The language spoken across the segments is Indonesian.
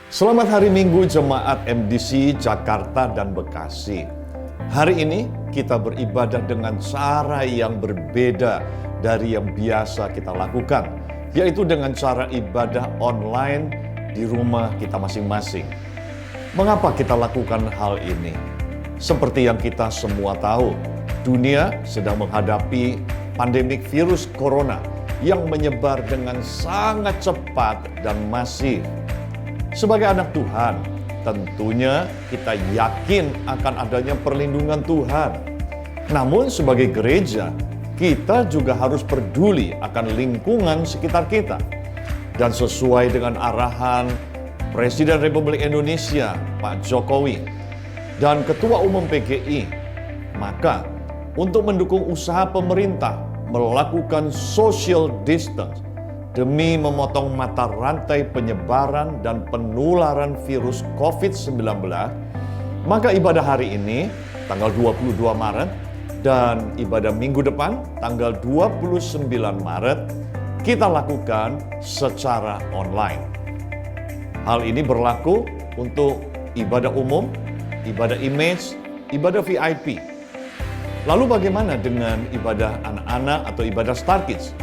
Selamat hari Minggu Jemaat MDC Jakarta dan Bekasi. Hari ini kita beribadah dengan cara yang berbeda dari yang biasa kita lakukan, yaitu dengan cara ibadah online di rumah kita masing-masing. Mengapa kita lakukan hal ini? Seperti yang kita semua tahu, dunia sedang menghadapi pandemik virus corona yang menyebar dengan sangat cepat dan masif. Sebagai anak Tuhan, tentunya kita yakin akan adanya perlindungan Tuhan. Namun sebagai gereja, kita juga harus peduli akan lingkungan sekitar kita. Dan sesuai dengan arahan Presiden Republik Indonesia, Pak Jokowi, dan Ketua Umum PGI, maka untuk mendukung usaha pemerintah melakukan social distance demi memotong mata rantai penyebaran dan penularan virus COVID-19, maka ibadah hari ini, tanggal 22 Maret, dan ibadah minggu depan, tanggal 29 Maret, kita lakukan secara online. Hal ini berlaku untuk ibadah umum, ibadah image, ibadah VIP. Lalu bagaimana dengan ibadah anak-anak atau ibadah Star Kids?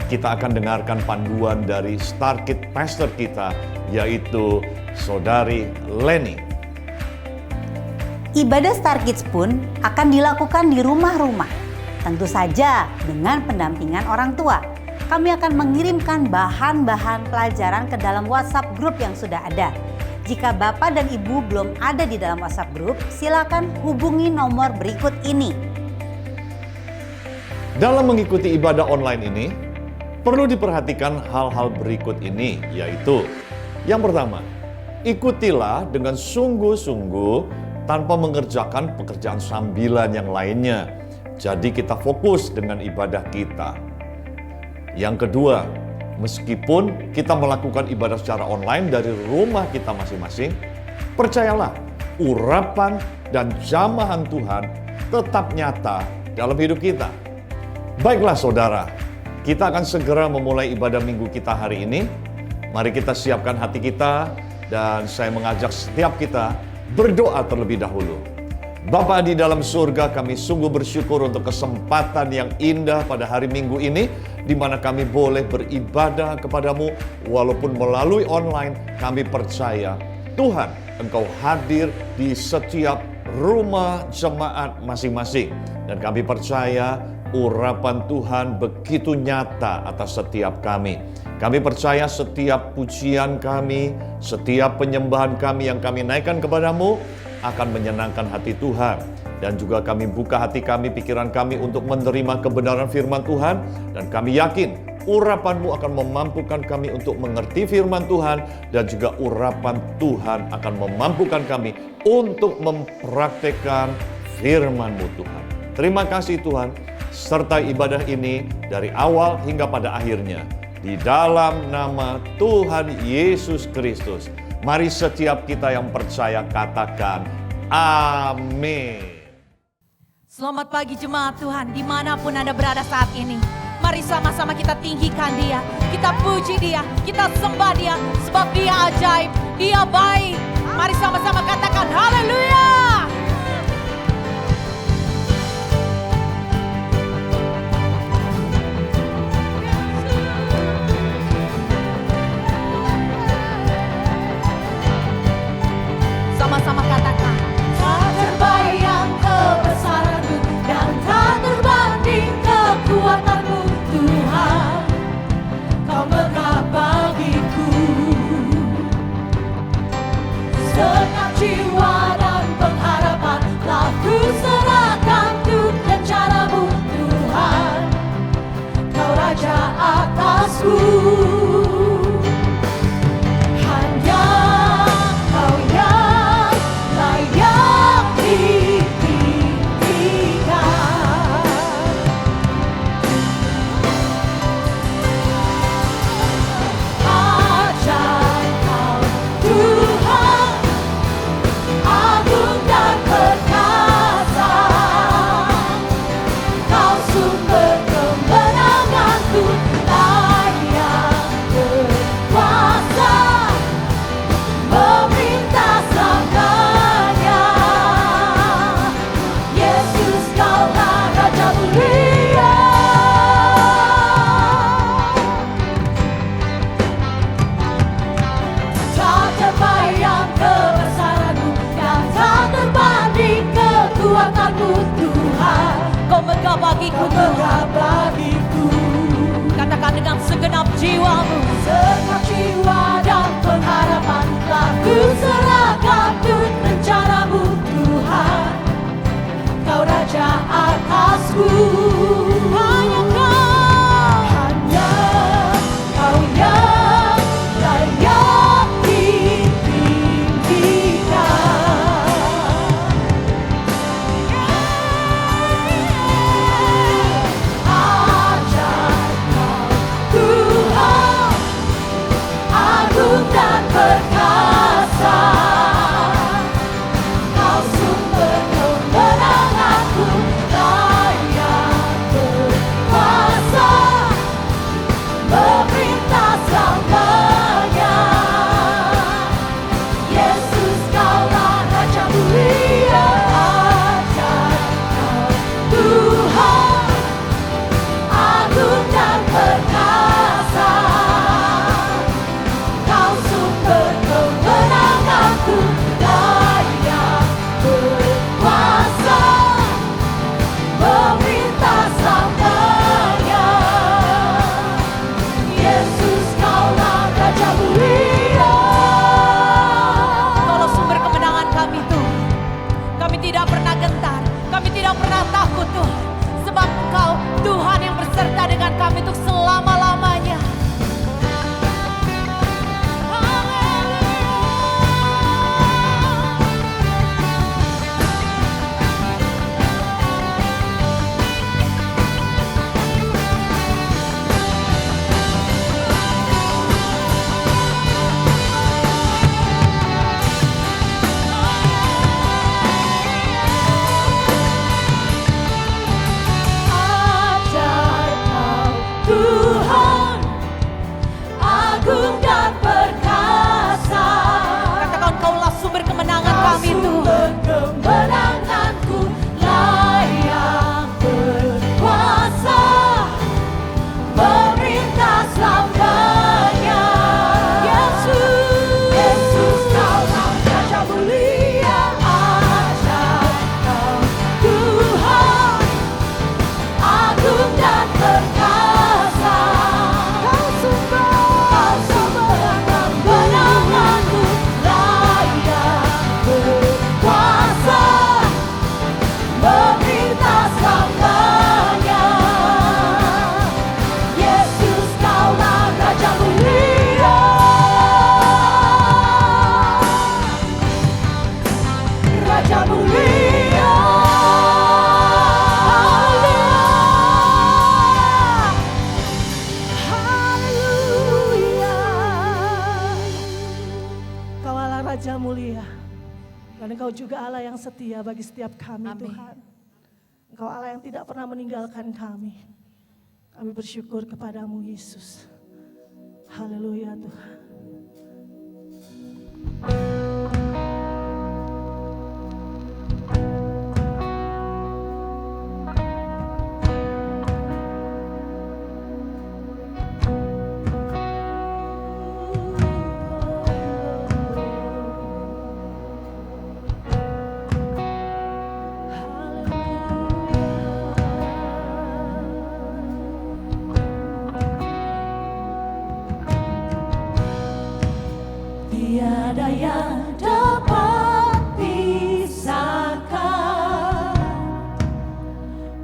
Kita akan dengarkan panduan dari Star Kids pastor kita, yaitu Saudari Leni. Ibadah Star Kids pun akan dilakukan di rumah-rumah. Tentu saja dengan pendampingan orang tua. Kami akan mengirimkan bahan-bahan pelajaran ke dalam WhatsApp group yang sudah ada. Jika Bapak dan Ibu belum ada di dalam WhatsApp group, silakan hubungi nomor berikut ini. Dalam mengikuti ibadah online ini, perlu diperhatikan hal-hal berikut ini, yaitu yang pertama, ikutilah dengan sungguh-sungguh tanpa mengerjakan pekerjaan sambilan yang lainnya. Jadi kita fokus dengan ibadah kita. Yang kedua, meskipun kita melakukan ibadah secara online dari rumah kita masing-masing, percayalah, urapan dan jamahan Tuhan tetap nyata dalam hidup kita. Baiklah saudara, kita akan segera memulai ibadah minggu kita hari ini. Mari kita siapkan hati kita dan saya mengajak setiap kita berdoa terlebih dahulu. Bapa di dalam surga, kami sungguh bersyukur untuk kesempatan yang indah pada hari Minggu ini, di mana kami boleh beribadah kepadamu walaupun melalui online. Kami percaya Tuhan, Engkau hadir di setiap rumah jemaat masing-masing. Dan kami percaya urapan Tuhan begitu nyata atas setiap kami. Kami percaya setiap pujian kami, setiap penyembahan kami yang kami naikkan kepadamu akan menyenangkan hati Tuhan. Dan juga kami buka hati kami, pikiran kami untuk menerima kebenaran firman Tuhan. Dan kami yakin urapan-Mu akan memampukan kami untuk mengerti firman Tuhan. Dan juga urapan Tuhan akan memampukan kami untuk mempraktekkan firman-Mu Tuhan. Terima kasih Tuhan. Sertai ibadah ini dari awal hingga pada akhirnya. Di dalam nama Tuhan Yesus Kristus. Mari setiap kita yang percaya katakan amin. Selamat pagi jemaat Tuhan, dimanapun Anda berada saat ini. Mari sama-sama kita tinggikan Dia, kita puji Dia, kita sembah Dia. Sebab Dia ajaib, Dia baik. Mari sama-sama katakan haleluya. Sama-sama katakan, tak terbayang kebesaran-Mu dan tak terbanding kekuatan-Mu Tuhan. Kau megah bagiku, segenap jiwa dan bagiku Tuhan. Katakan dengan segenap jiwamu. Segenap jiwa dan pengharapan telah kuserahkan untuk rencanamu Tuhan. Kau Raja atasku. Hanya Kau yang layak ditinggikan. Ajar Kau Tuhan, agung dan perkasa. Kau sumber kemenanganku, layak berkuasa, memerintah selamanya. Yesus Kaulah Raja mulia, ajar Kau Tuhan, agung dan perkasa. Kau sumber kemenanganku, layak berkuasa, memerintah selamanya. Yesus Kaulah Raja mulia. Kaulah sumber kemenangan kami Tuhan. Kami tidak pernah gentar, kami tidak pernah takut Tuhan. Sebab Engkau Tuhan yang berserta dengan kami untuk selama-lamanya. Ajar Kau Tuhan, agung dan perkasa. Katakan Kaulah sumber kemenangan kami Tuhan. Kemenanganku, layak berkuasa, memerintah selamanya. Yesus Kaulah Raja mulia, ajar Kau Tuhan, agung dan perkasa. Kau sumber kemenanganku, layak berkuasa, memerintah selamanya. Yesus Kaulah Raja mulia, Raja mulia. Haleluya. Kau Allah Raja mulia, dan Engkau juga Allah yang setia bagi setiap kami. Amin. Tuhan. Engkau Allah yang tidak pernah meninggalkan kami. Kami bersyukur kepadamu Yesus. Haleluya Tuhan. Tiada yang dapat pisahkan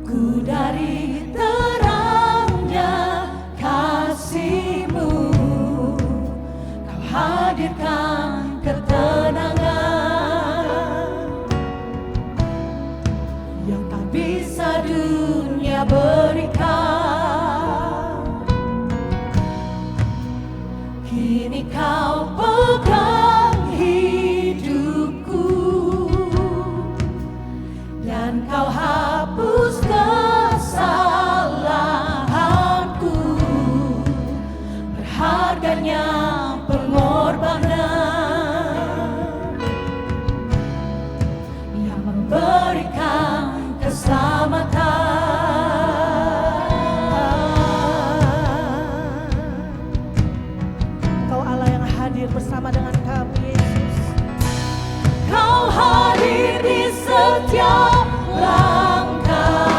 ku dari terangnya kasih-Mu. Kau hadirkan ketenangan yang tak bisa dunia berikan. Kini Kau pegang hidupku, dan Kau hapus kesalahanku. Berharganya pengorbanan yang memberikan keselamatan. Kau Allah yang hadir bersama dengan kami Yesus. Kau hadir di setiap langkahku.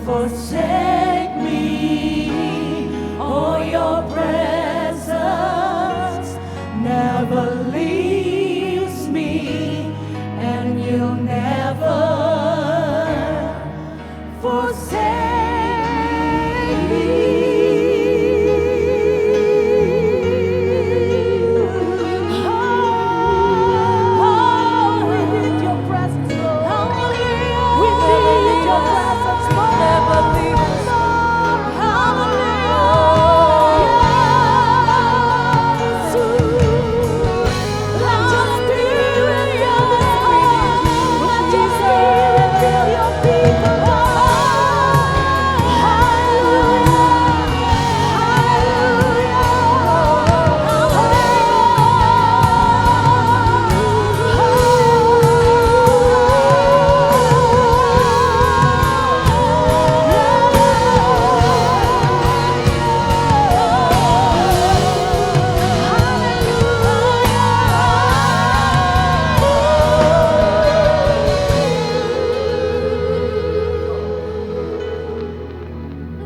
forsake me. Oh, your presence never leaves me, and you'll never forsake me.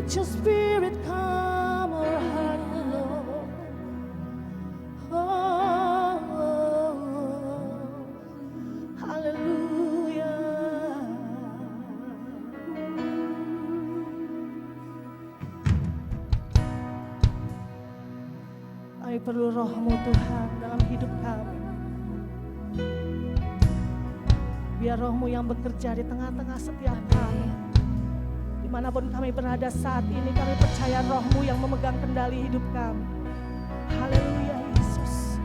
Let your spirit calm our heart, Lord. Hallelujah. Kami perlu roh-Mu Tuhan dalam hidup kami. Biar roh-Mu yang bekerja di tengah-tengah setiap kami. Dimanapun kami berada saat ini, kami percaya roh-Mu yang memegang kendali hidup kami. Haleluya Yesus.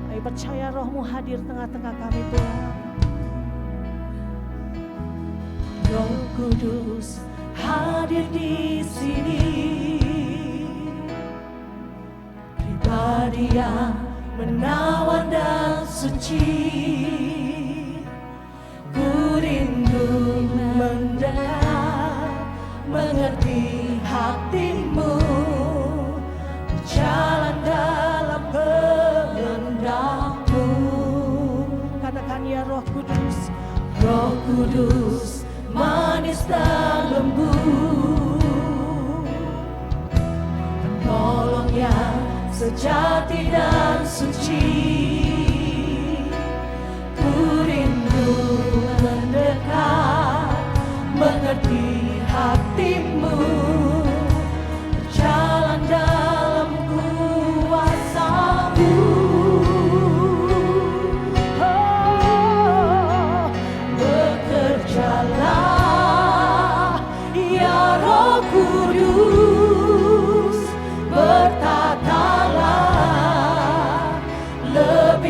Kami percaya roh-Mu hadir tengah-tengah kami Tuhan. Roh Kudus hadir di sini. Pribadi yang menawan dan suci. Ku rindu mendengar, mengerti hatimu, berjalan dalam kehendakmu. Katakan ya Roh Kudus, Roh Kudus, manis dan lembut, penolong yang sejati dan suci. Ku rindu mendekat, mengerti hatimu, berjalan dalam kuasa-Mu. Oh, bekerjalah ya Roh Kudus, bertatalah lebih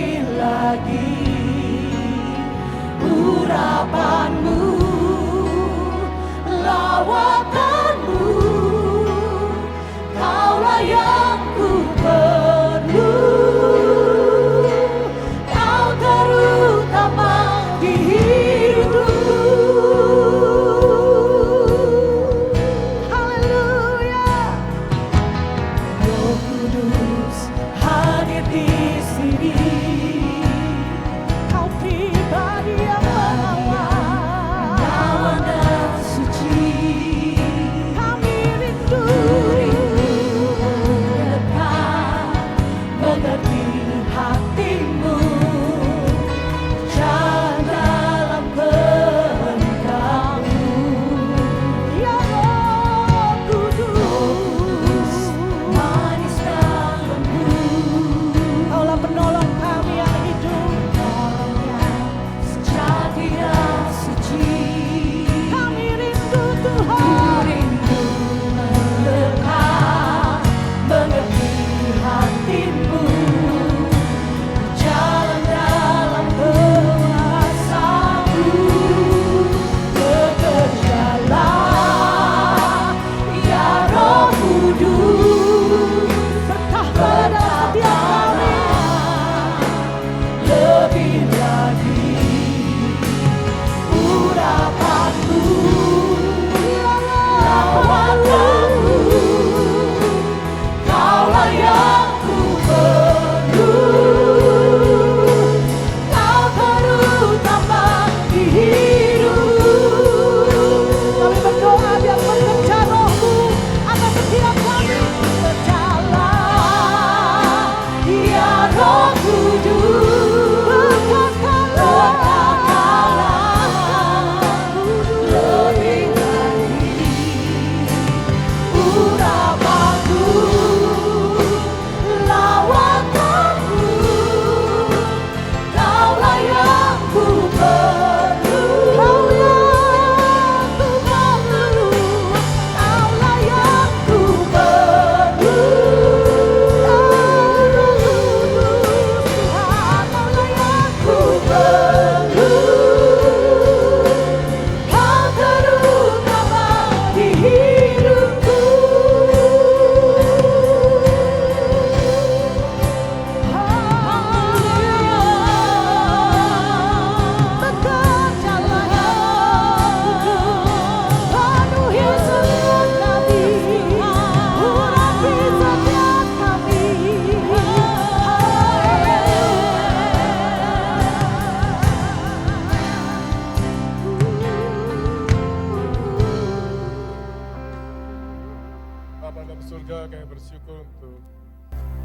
surga, kami bersyukur untuk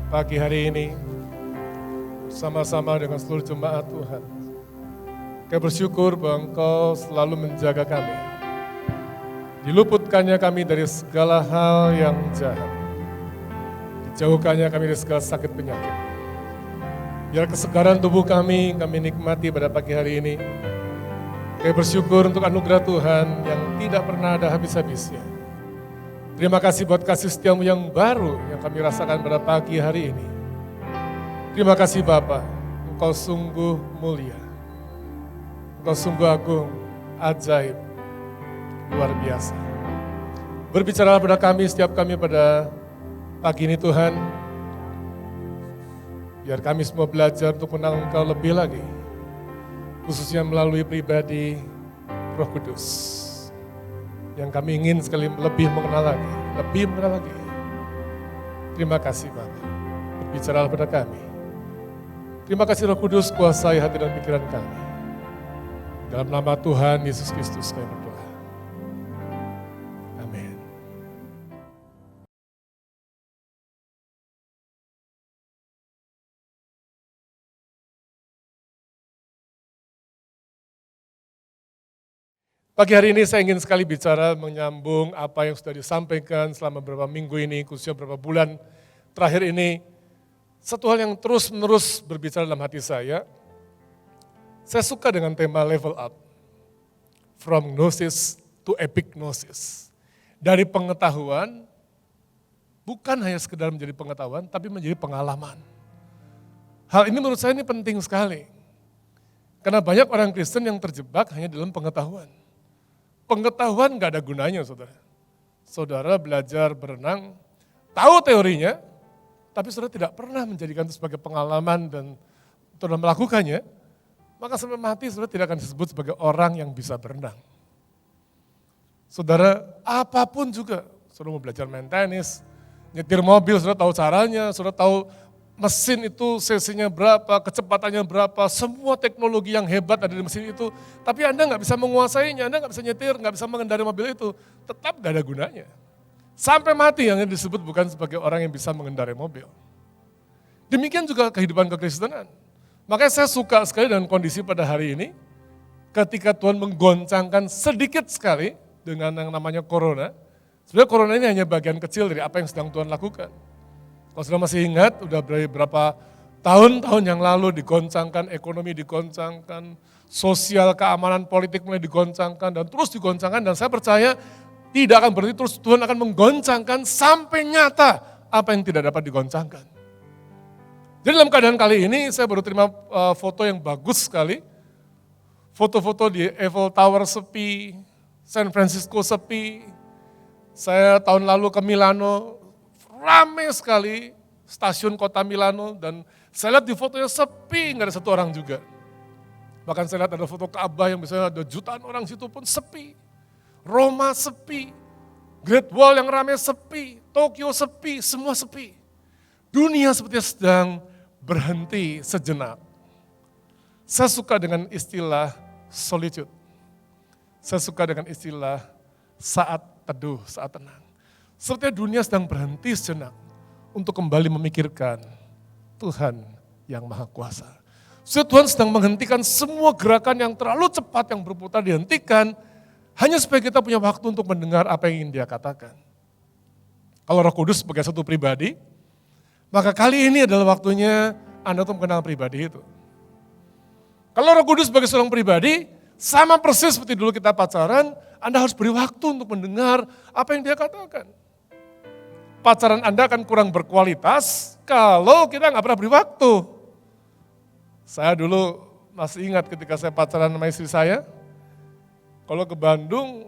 pagi hari ini bersama-sama dengan seluruh jemaat Tuhan. Kami bersyukur bahwa Engkau selalu menjaga kami. Diluputkannya kami dari segala hal yang jahat. Dijauhkannya kami dari segala sakit penyakit. Biar kesegaran tubuh kami nikmati pada pagi hari ini. Kami bersyukur untuk anugerah Tuhan yang tidak pernah ada habis-habisnya. Terima kasih buat kasih setiamu yang baru yang kami rasakan pada pagi hari ini. Terima kasih Bapa, Engkau sungguh mulia. Engkau sungguh agung, ajaib, luar biasa. Berbicara pada kami, setiap kami pada pagi ini Tuhan, biar kami semua belajar untuk mengenal Engkau lebih lagi, khususnya melalui pribadi Roh Kudus, yang kami ingin sekali lebih mengenal lagi. Terima kasih Bapak, berbicara pada kami. Terima kasih Roh Kudus, kuasai hati dan pikiran kami. Dalam nama Tuhan Yesus Kristus kami berdoa. Amin. Pagi hari ini saya ingin sekali bicara menyambung apa yang sudah disampaikan selama beberapa minggu ini, khususnya beberapa bulan terakhir ini. Satu hal yang terus-menerus berbicara dalam hati saya suka dengan tema level up. From gnosis to epignosis. Dari pengetahuan, bukan hanya sekedar menjadi pengetahuan, tapi menjadi pengalaman. Hal ini menurut saya ini penting sekali. Karena banyak orang Kristen yang terjebak hanya dalam pengetahuan. Pengetahuan gak ada gunanya saudara. Saudara belajar berenang, tahu teorinya, tapi saudara tidak pernah menjadikan itu sebagai pengalaman dan saudara melakukannya, maka sampai mati saudara tidak akan disebut sebagai orang yang bisa berenang. Saudara, apapun juga, saudara mau belajar main tenis, nyetir mobil, saudara tahu caranya, saudara tahu mesin itu cc-nya berapa, kecepatannya berapa, semua teknologi yang hebat ada di mesin itu, tapi Anda nggak bisa menguasainya, Anda nggak bisa nyetir, nggak bisa mengendarai mobil itu, tetap nggak ada gunanya. Sampai mati yang disebut bukan sebagai orang yang bisa mengendarai mobil. Demikian juga kehidupan kekristenan. Makanya saya suka sekali dengan kondisi pada hari ini, ketika Tuhan menggoncangkan sedikit sekali dengan yang namanya corona. Sebenarnya corona ini hanya bagian kecil dari apa yang sedang Tuhan lakukan. Kalau sudah masih ingat, udah berapa tahun-tahun yang lalu digoncangkan, ekonomi digoncangkan, sosial keamanan politik mulai digoncangkan, dan terus digoncangkan, dan saya percaya tidak akan berhenti, terus Tuhan akan menggoncangkan sampai nyata apa yang tidak dapat digoncangkan. Jadi dalam keadaan kali ini saya baru terima foto yang bagus sekali. Foto-foto di Eiffel Tower sepi, San Francisco sepi. Saya tahun lalu ke Milano, ramai sekali stasiun kota Milano, dan saya lihat di fotonya sepi, nggak ada satu orang juga. Bahkan saya lihat ada foto Ka'bah yang misalnya ada jutaan orang situ pun sepi. Roma sepi, Great Wall yang ramai sepi, Tokyo sepi, semua sepi. Dunia sepertinya sedang berhenti sejenak. Saya suka dengan istilah solitude. Saya suka dengan istilah saat teduh, saat tenang. Sepertinya dunia sedang berhenti sejenak untuk kembali memikirkan Tuhan yang Maha Kuasa. Tuhan sedang menghentikan semua gerakan yang terlalu cepat yang berputar, dihentikan hanya supaya kita punya waktu untuk mendengar apa yang ingin Dia katakan. Kalau Roh Kudus sebagai satu pribadi, maka kali ini adalah waktunya Anda untuk mengenal pribadi itu. Kalau Roh Kudus sebagai seorang pribadi, sama persis seperti dulu kita pacaran, Anda harus beri waktu untuk mendengar apa yang Dia katakan. Pacaran Anda akan kurang berkualitas kalau kita nggak pernah beri waktu. Saya dulu masih ingat ketika saya pacaran sama istri saya, kalau ke Bandung,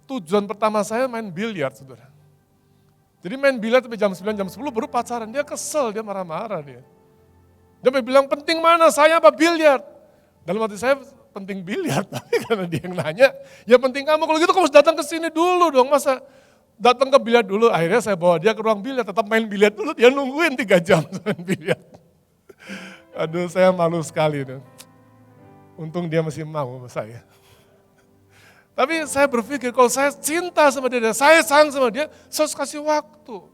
tujuan pertama saya main biliar, saudara. Jadi main biliar sampai jam 9, jam 10 baru pacaran. Dia kesel, dia marah-marah dia. Dia bilang, penting mana saya apa biliar? Dalam hati saya, penting biliar. Tapi karena dia yang nanya, ya penting kamu. Kalau gitu kamu harus datang ke sini dulu dong. Masa datang ke biliar dulu. Akhirnya saya bawa dia ke ruang biliar, tetap main biliar dulu. Dia nungguin 3 jam main biliar. Aduh, saya malu sekali. Untung dia masih mau sama saya. Tapi saya berpikir kalau saya cinta sama dia, saya sayang sama dia, saya harus kasih waktu.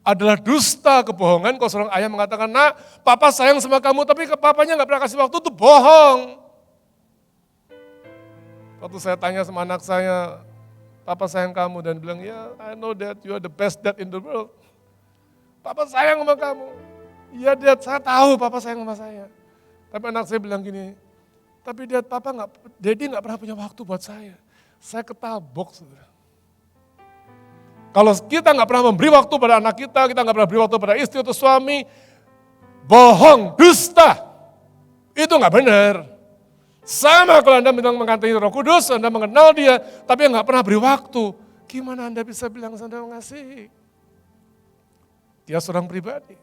adalah dusta, kebohongan. Kalau seorang ayah mengatakan, nak, papa sayang sama kamu, tapi papanya nggak pernah kasih waktu, itu bohong. Waktu saya tanya sama anak saya, papa sayang kamu, dan bilang, ya, I know that you are the best dad in the world. Papa sayang sama kamu. Iya Dad, saya tahu papa sayang sama saya. Tapi anak saya bilang gini, tapi Dad, Daddy nggak pernah punya waktu buat saya. Saya ketabok, saudara. Kalau kita nggak pernah memberi waktu pada anak kita nggak pernah beri waktu pada istri atau suami, bohong, dusta. Itu nggak benar. Sama kalau Anda memang mengantarkan Roh Kudus, Anda mengenal dia, tapi nggak pernah beri waktu. Gimana Anda bisa bilang Anda mengasihi? Dia seorang pribadi.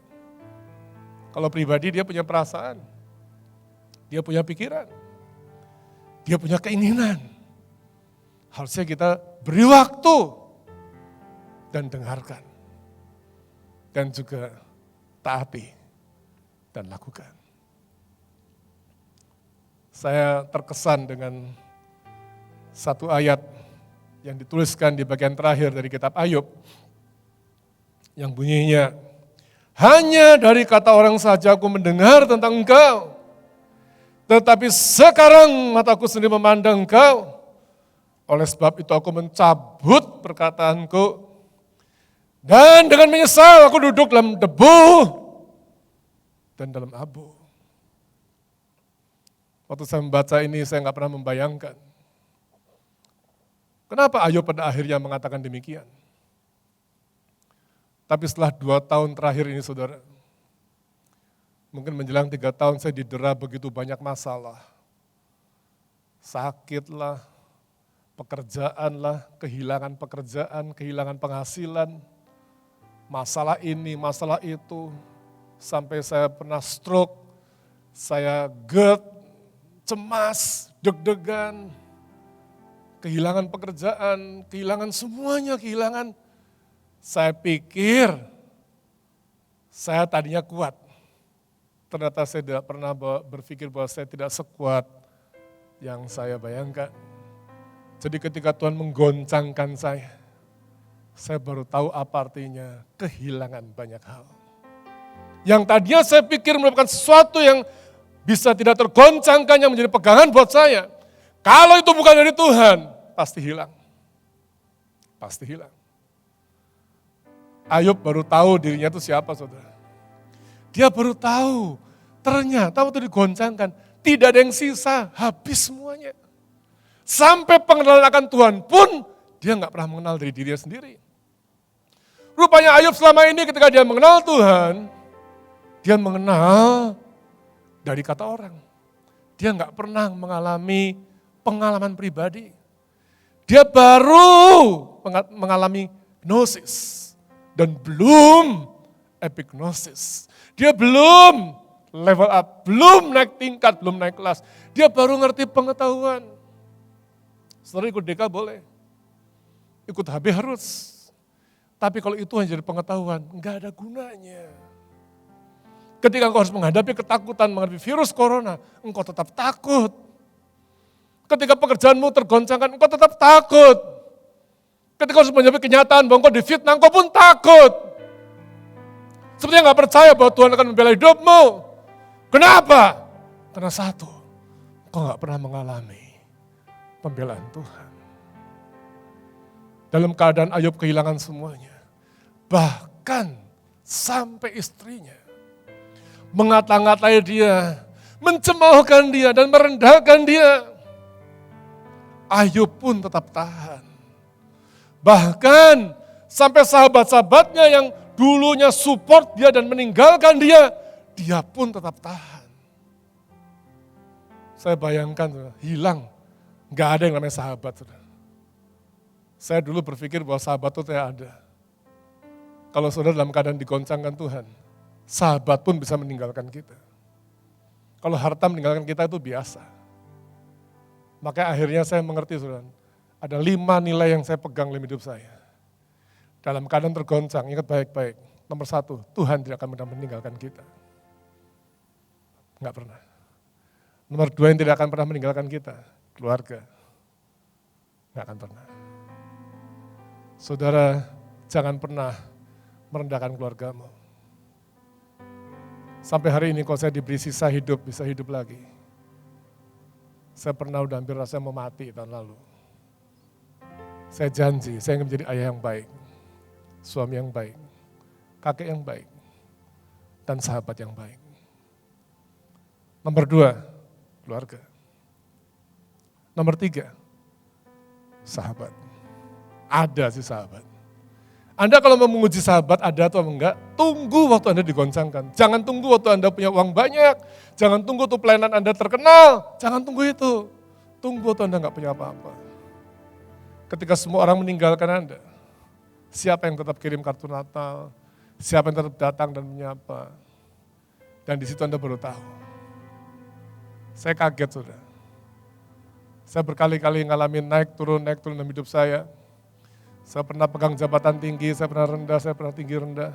Kalau pribadi dia punya perasaan, dia punya pikiran, dia punya keinginan. Harusnya kita beri waktu dan dengarkan. Dan juga taati dan lakukan. Saya terkesan dengan satu ayat yang dituliskan di bagian terakhir dari kitab Ayub. Yang bunyinya, hanya dari kata orang saja aku mendengar tentang engkau. Tetapi sekarang mataku sendiri memandang engkau. Oleh sebab itu aku mencabut perkataanku. Dan dengan menyesal aku duduk dalam debu dan dalam abu. Waktu saya membaca ini saya nggak pernah membayangkan. Kenapa Ayub pada akhirnya mengatakan demikian? Tapi setelah 2 tahun terakhir ini saudara, mungkin menjelang 3 tahun saya didera begitu banyak masalah. Sakit lah, pekerjaan lah, kehilangan pekerjaan, kehilangan penghasilan, masalah ini, masalah itu, sampai saya pernah stroke, saya GERD, cemas, deg-degan, kehilangan pekerjaan, kehilangan semuanya, kehilangan. Saya pikir saya tadinya kuat. Ternyata saya tidak pernah berpikir bahwa saya tidak sekuat yang saya bayangkan. Jadi ketika Tuhan menggoncangkan saya baru tahu apa artinya kehilangan banyak hal. Yang tadinya saya pikir merupakan sesuatu yang bisa tidak tergoncangkan, yang menjadi pegangan buat saya. Kalau itu bukan dari Tuhan, pasti hilang. Pasti hilang. Ayub baru tahu dirinya itu siapa saudara. Dia baru tahu, ternyata waktu digoncangkan, tidak ada yang sisa, habis semuanya. Sampai pengenalan akan Tuhan pun, dia nggak pernah mengenal dari dirinya sendiri. Rupanya Ayub selama ini ketika dia mengenal Tuhan, dia mengenal dari kata orang. Dia nggak pernah mengalami pengalaman pribadi. Dia baru mengalami gnosis. Dan belum epignosis. Dia belum level up, belum naik tingkat, belum naik kelas. Dia baru ngerti pengetahuan. Saudara ikut DK boleh, ikut HB harus. Tapi kalau itu hanya jadi pengetahuan, enggak ada gunanya. Ketika engkau harus menghadapi ketakutan, menghadapi virus corona, engkau tetap takut. Ketika pekerjaanmu tergoncangkan, engkau tetap takut. Ketika harus menghadapi kenyataan bahwa engkau difitnah, engkau pun takut. Sepertinya nggak percaya bahwa Tuhan akan membela hidupmu. Kenapa? Karena satu, engkau nggak pernah mengalami pembelaan Tuhan. Dalam keadaan Ayub kehilangan semuanya. Bahkan sampai istrinya mengata-ngatai dia, mencemoohkan dia dan merendahkan dia. Ayub pun tetap tahan. Bahkan sampai sahabat-sahabatnya yang dulunya support dia dan meninggalkan dia, dia pun tetap tahan. Saya bayangkan hilang, nggak ada yang namanya sahabat. Saya dulu berpikir bahwa sahabat itu tidak ada. Kalau saudara dalam keadaan digoncangkan Tuhan, sahabat pun bisa meninggalkan kita. Kalau harta meninggalkan kita itu biasa. Makanya akhirnya saya mengerti saudara, ada 5 nilai yang saya pegang dalam hidup saya. Dalam keadaan tergoncang, ingat baik-baik. Nomor 1, Tuhan tidak akan pernah meninggalkan kita. Enggak pernah. Nomor 2 yang tidak akan pernah meninggalkan kita, keluarga. Enggak akan pernah. Saudara, jangan pernah merendahkan keluargamu. Sampai hari ini kalau saya diberi sisa hidup, bisa hidup lagi. Saya pernah udah hampir rasanya mau mati tahun lalu. Saya janji, saya ingin menjadi ayah yang baik, suami yang baik, kakek yang baik, dan sahabat yang baik. Nomor 2, keluarga. Nomor 3, sahabat. Ada sih sahabat. Anda kalau mau menguji sahabat ada atau enggak, tunggu waktu Anda digoncangkan. Jangan tunggu waktu Anda punya uang banyak. Jangan tunggu waktu pelayanan Anda terkenal. Jangan tunggu itu. Tunggu waktu Anda enggak punya apa-apa. Ketika semua orang meninggalkan Anda, siapa yang tetap kirim kartu Natal? Siapa yang tetap datang dan menyapa? Dan di situ Anda baru tahu. Saya kaget, saudara. Saya berkali-kali ngalamin naik turun dalam hidup saya. Saya pernah pegang jabatan tinggi, saya pernah rendah, saya pernah tinggi rendah.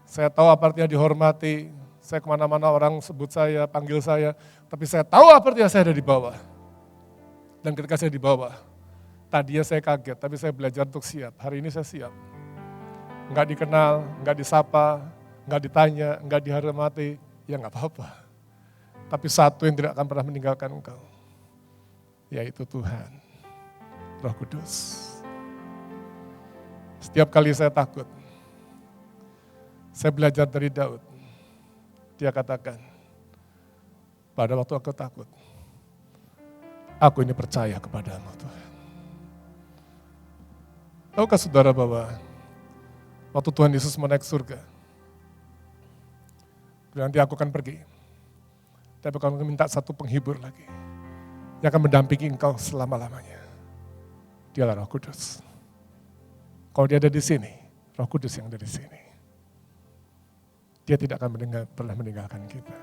Saya tahu apa artinya dihormati. Saya kemana-mana orang sebut saya, panggil saya. Tapi saya tahu apa artinya saya ada di bawah. Dan ketika saya di bawah, tadinya saya kaget, tapi saya belajar untuk siap. Hari ini saya siap. Enggak dikenal, enggak disapa, enggak ditanya, enggak dihormati, ya enggak apa-apa. Tapi satu yang tidak akan pernah meninggalkan engkau, yaitu Tuhan, Roh Kudus. Setiap kali saya takut, saya belajar dari Daud. Dia katakan, pada waktu aku takut, aku ini percaya kepadamu Tuhan. Tahukah saudara bahwa waktu Tuhan Yesus mau naik surga, nanti aku akan pergi, tapi aku akan minta satu penghibur lagi, yang akan mendampingi engkau selama-lamanya. Dialah Roh Kudus. Kalau dia ada di sini, Roh Kudus yang ada di sini. Dia tidak akan pernah meninggalkan kita.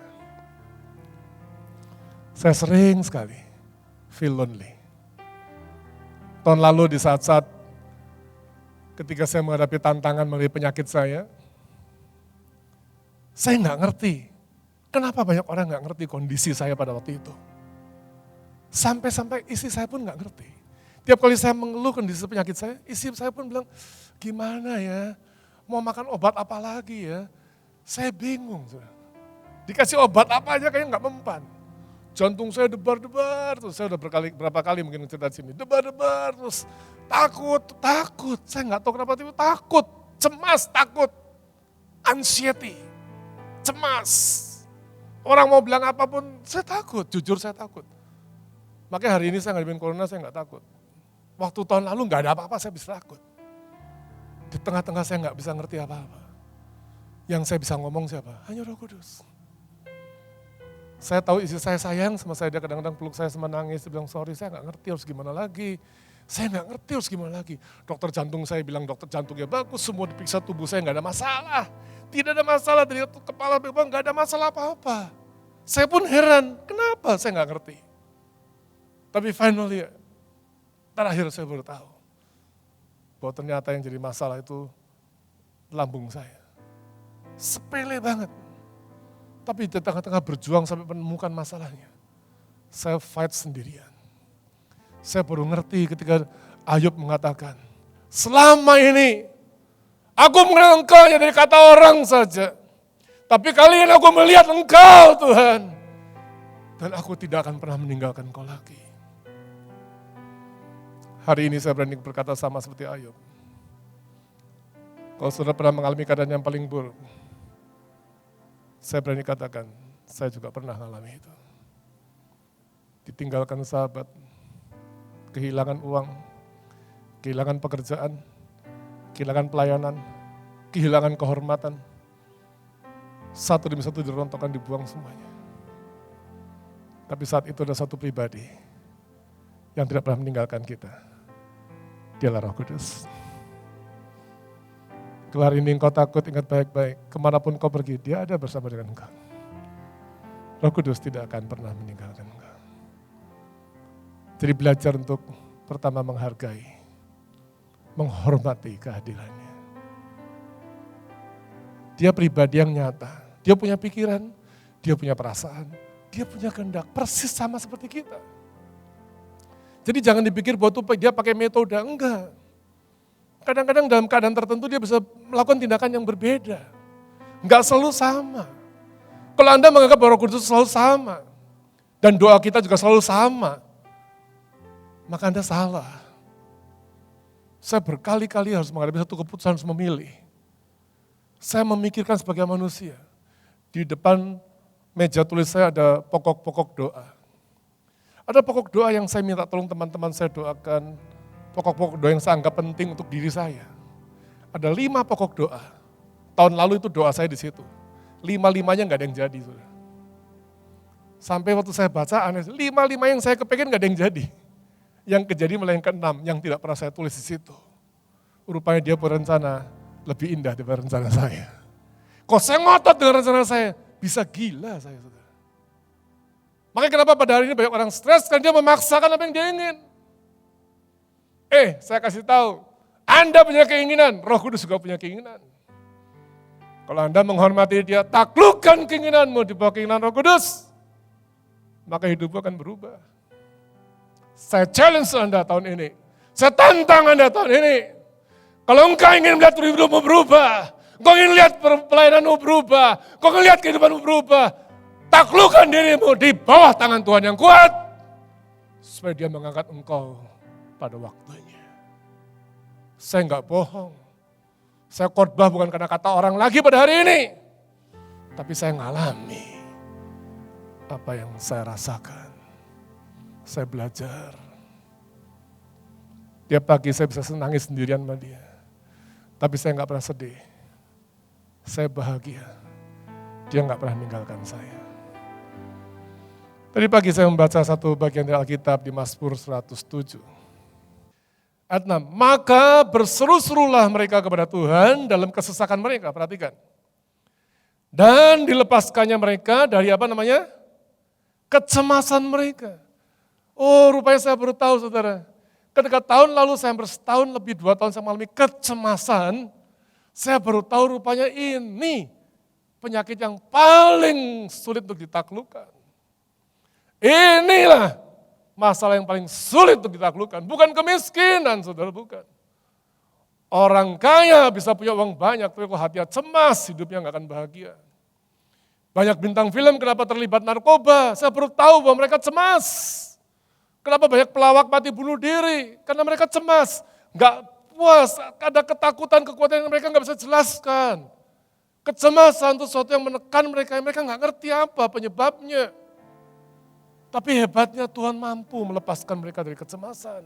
Saya sering sekali feel lonely. Tahun lalu di saat-saat ketika saya menghadapi tantangan melalui penyakit saya nggak ngerti. Kenapa banyak orang nggak ngerti kondisi saya pada waktu itu. Sampai-sampai istri saya pun nggak ngerti. Tiap kali saya mengeluh kondisi penyakit saya, istri saya pun bilang, gimana ya, mau makan obat apa lagi ya? Saya bingung. Dikasih obat apa aja kayaknya nggak mempan. Jantung saya debar-debar, terus saya udah berapa kali mungkin cerita di sini, debar-debar, terus takut. Saya nggak tahu kenapa itu takut, cemas, takut, anxiety, cemas. Orang mau bilang apapun, saya takut, jujur saya takut. Makanya hari ini saya ngadepin corona, saya nggak takut. Waktu tahun lalu nggak ada apa-apa, saya bisa takut. Di tengah-tengah saya nggak bisa ngerti apa-apa. Yang saya bisa ngomong siapa? Hanya Roh Kudus. Saya tahu istri saya sayang sama saya, dia kadang-kadang peluk saya sama nangis, dia bilang sorry saya nggak ngerti harus gimana lagi. Saya nggak ngerti harus gimana lagi. Dokter jantung saya bilang dokter jantungnya bagus, semua diperiksa tubuh saya nggak ada masalah. Tidak ada masalah, dari kepala memang nggak ada masalah apa-apa. Saya pun heran, kenapa saya nggak ngerti. Tapi finally, terakhir saya baru tahu bahwa ternyata yang jadi masalah itu lambung saya. Sepele banget. Tapi di tengah-tengah berjuang sampai menemukan masalahnya, saya fight sendirian. Saya baru ngerti ketika Ayub mengatakan, selama ini aku mengenal engkau hanya dari kata orang saja. Tapi kali ini aku melihat engkau Tuhan. Dan aku tidak akan pernah meninggalkan engkau lagi. Hari ini saya berani berkata sama seperti Ayub. Kalau saudara pernah mengalami keadaan yang paling buruk, saya berani katakan, saya juga pernah mengalami itu. Ditinggalkan sahabat, kehilangan uang, kehilangan pekerjaan, kehilangan pelayanan, kehilangan kehormatan. Satu demi satu dirontokkan, dibuang semuanya. Tapi saat itu ada satu pribadi yang tidak pernah meninggalkan kita. Dialah Roh Kudus. Kalau hari ini engkau takut, ingat baik-baik. Kemanapun kau pergi, dia ada bersama dengan engkau. Roh Kudus tidak akan pernah meninggalkan engkau. Jadi belajar untuk pertama menghargai, menghormati kehadirannya. Dia pribadi yang nyata. Dia punya pikiran, dia punya perasaan, dia punya kehendak. Persis sama seperti kita. Jadi jangan dipikir bahwa dia pakai metode, enggak. Kadang-kadang dalam keadaan tertentu dia bisa melakukan tindakan yang berbeda. Enggak selalu sama. Kalau Anda menganggap bahwa Roh Kudus selalu sama, dan doa kita juga selalu sama, maka Anda salah. Saya berkali-kali harus menghadapi satu keputusan, harus memilih. Saya memikirkan sebagai manusia. Di depan meja tulis saya ada pokok-pokok doa. Ada pokok doa yang saya minta tolong teman-teman saya doakan. Pokok-pokok doa yang saya anggap penting untuk diri saya. Ada 5 pokok doa. Tahun lalu itu doa saya di situ. 5-5-nya nggak ada yang jadi. Saudara. Sampai waktu saya baca, aneh, 5-5 yang saya kepengen nggak ada yang jadi. Yang kejadi malah yang ke-6, yang tidak pernah saya tulis di situ. Rupanya dia berencana lebih indah daripada rencana saya. Kok saya ngotot dengan rencana saya? Bisa gila saya, saudara. Makanya kenapa pada hari ini banyak orang stres, karena dia memaksakan apa yang dia ingin. Saya kasih tahu, Anda punya keinginan, Roh Kudus juga punya keinginan. Kalau Anda menghormati dia, taklukkan keinginanmu di bawah keinginan Roh Kudus, maka hidupmu akan berubah. Saya challenge Anda tahun ini, saya tantang Anda tahun ini. Kalau engkau ingin melihat hidupmu berubah, engkau ingin lihat pelayananmu berubah, engkau ingin lihat kehidupanmu berubah, taklukkan dirimu di bawah tangan Tuhan yang kuat, supaya dia mengangkat engkau pada waktunya. Saya enggak bohong. Saya khotbah bukan karena kata orang lagi pada hari ini. Tapi saya ngalami apa yang saya rasakan. Saya belajar. Tiap pagi saya bisa nangis sendirian sama dia. Tapi saya enggak pernah sedih. Saya bahagia. Dia enggak pernah meninggalkan saya. Tadi pagi saya membaca satu bagian dari Alkitab di Mazmur 107. Ayat 6, maka berseru-serulah mereka kepada Tuhan dalam kesesakan mereka, perhatikan. Dan dilepaskannya mereka dari apa namanya? Kecemasan mereka. Oh rupanya saya baru tahu saudara, ketika tahun lalu saya setahun lebih 2 tahun saya mengalami kecemasan, saya baru tahu rupanya ini penyakit yang paling sulit untuk ditaklukkan. Inilah masalah yang paling sulit untuk ditaklukkan, bukan kemiskinan, saudara, bukan. Orang kaya bisa punya uang banyak, tapi kalau hatinya cemas, hidupnya nggak akan bahagia. Banyak bintang film kenapa terlibat narkoba, saya baru tahu bahwa mereka cemas. Kenapa banyak pelawak mati bunuh diri, karena mereka cemas. Nggak puas, ada ketakutan, kekuatan yang mereka nggak bisa jelaskan. Kecemasan itu sesuatu yang menekan mereka nggak ngerti apa penyebabnya. Tapi hebatnya Tuhan mampu melepaskan mereka dari kecemasan.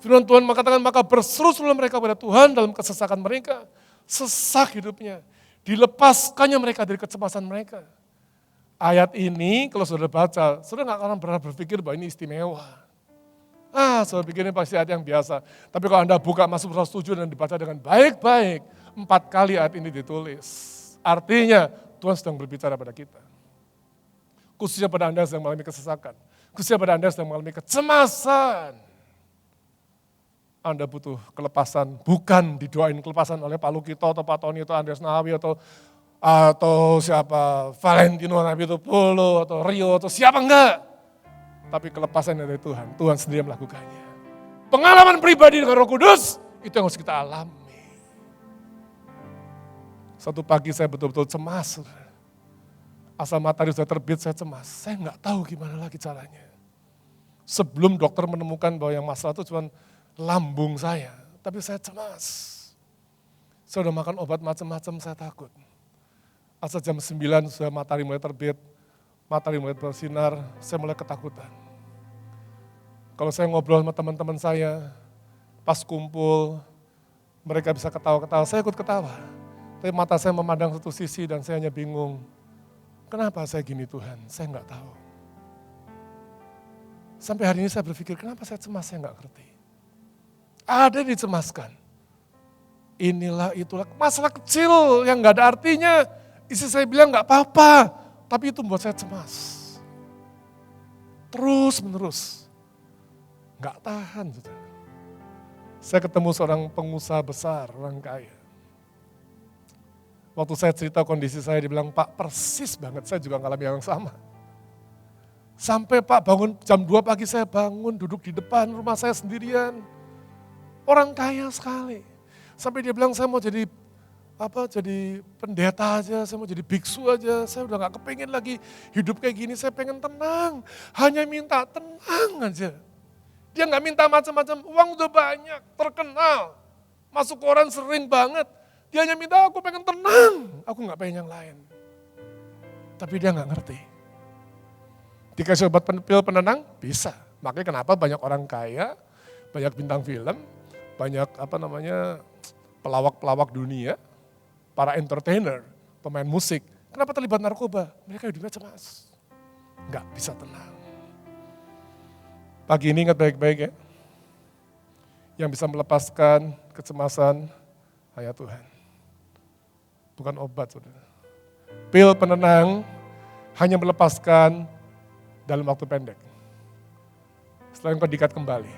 Firman Tuhan mengatakan maka berseru-serulah mereka pada Tuhan dalam kesesakan mereka. Sesak hidupnya. Dilepaskannya mereka dari kecemasan mereka. Ayat ini kalau saudara baca, saudara nggak akan pernah berpikir bahwa ini istimewa. Saudara pikir ini pasti ayat yang biasa. Tapi kalau Anda buka Mazmur 107 dan dibaca dengan baik-baik, 4 kali ayat ini ditulis. Artinya Tuhan sedang berbicara pada kita. Khususnya pada Anda yang sedang mengalami kesesakan. Khususnya pada Anda yang sedang mengalami kecemasan. Anda butuh kelepasan, bukan didoain kelepasan oleh Pak Lukito atau Pak Tony atau Andreas Nawi atau siapa, Valentino Nabi itu Polo atau Rio atau siapa enggak. Tapi kelepasan dari Tuhan, Tuhan sendiri melakukannya. Pengalaman pribadi dengan Roh Kudus, itu yang harus kita alami. Satu pagi saya betul-betul cemas. Asal matahari sudah terbit saya cemas, saya nggak tahu gimana lagi caranya. Sebelum dokter menemukan bahwa yang masalah itu cuma lambung saya, tapi saya cemas. Saya udah makan obat macam-macam, saya takut. Asal jam 9 sudah matahari mulai terbit, matahari mulai bersinar, saya mulai ketakutan. Kalau saya ngobrol sama teman-teman saya, pas kumpul, mereka bisa ketawa-ketawa, saya ikut ketawa. Tapi mata saya memandang satu sisi dan saya hanya bingung. Kenapa saya gini Tuhan? Saya nggak tahu. Sampai hari ini saya berpikir, kenapa saya cemas? Saya nggak ngerti. Ada yang dicemaskan. Inilah itulah masalah kecil yang nggak ada artinya. Istri saya bilang nggak apa-apa, tapi itu membuat saya cemas. Terus menerus, nggak tahan. Saya ketemu seorang pengusaha besar, orang kaya. Waktu saya cerita kondisi saya, dia bilang, Pak persis banget, saya juga ngalami yang sama. Sampai Pak bangun jam 2 pagi saya bangun, duduk di depan rumah saya sendirian. Orang kaya sekali. Sampai dia bilang, saya mau jadi jadi pendeta aja, saya mau jadi biksu aja, saya udah gak kepingin lagi hidup kayak gini, saya pengen tenang. Hanya minta tenang aja. Dia gak minta macam-macam, uang udah banyak, terkenal, masuk koran sering banget. Dia hanya minta aku pengen tenang, aku gak pengen yang lain. Tapi dia gak ngerti. Dikasih obat pil penenang, bisa. Makanya kenapa banyak orang kaya, banyak bintang film, banyak pelawak-pelawak dunia, para entertainer, pemain musik. Kenapa terlibat narkoba? Mereka hidupnya cemas. Nggak bisa tenang. Pagi ini ingat baik-baik ya. Yang bisa melepaskan kecemasan hanya Tuhan. Bukan obat, saudara. Pil penenang hanya melepaskan dalam waktu pendek. Setelah engkau diikat kembali